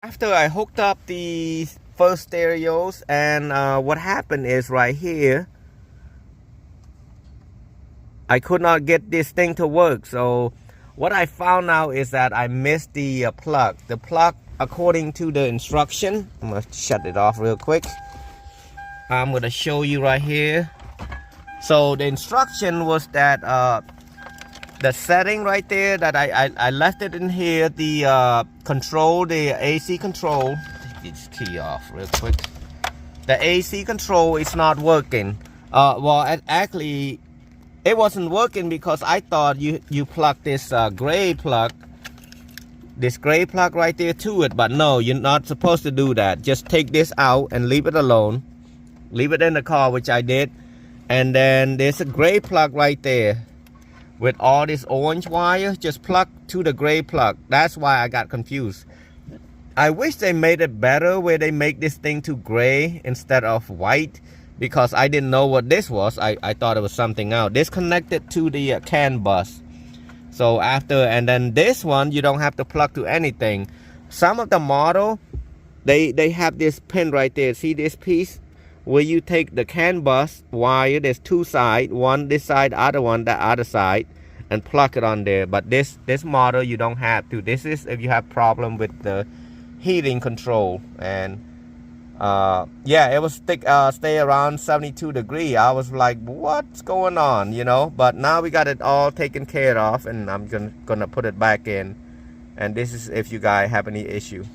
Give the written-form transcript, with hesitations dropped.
After I hooked up the first stereos, and what happened is right here, I could not get this thing to work. So what I found out is that I missed the plug. The plug, according to the instruction, I'm gonna shut it off real quick. I'm gonna show you right here. So the instruction was that the setting right there that I left it in here, the control, the AC control. Take this key off real quick. The AC control is not working. Well, actually, it wasn't working because I thought you plug this gray plug right there to it, but no, you're not supposed to do that. Just take this out and leave it alone. Leave it in the car, which I did. And then there's a gray plug right there with all this orange wire. Just plug to the gray plug. That's why I got confused. I wish they made it better where they make this thing to gray instead of white, because I didn't know what this was. I thought it was something else. This connected to the CAN bus. So after, and then this one, you don't have to plug to anything. Some of the model, they have this pin right there. See this piece? Where you take the CAN bus wire, there's two sides, one this side, other one that other side, and plug it on there. But this model you don't have to. This is if you have problem with the heating control. And yeah, it was stay around 72 degrees. I was like, what's going on, you know? But now we got it all taken care of, and I'm gonna put it back in. And this is if you guys have any issue.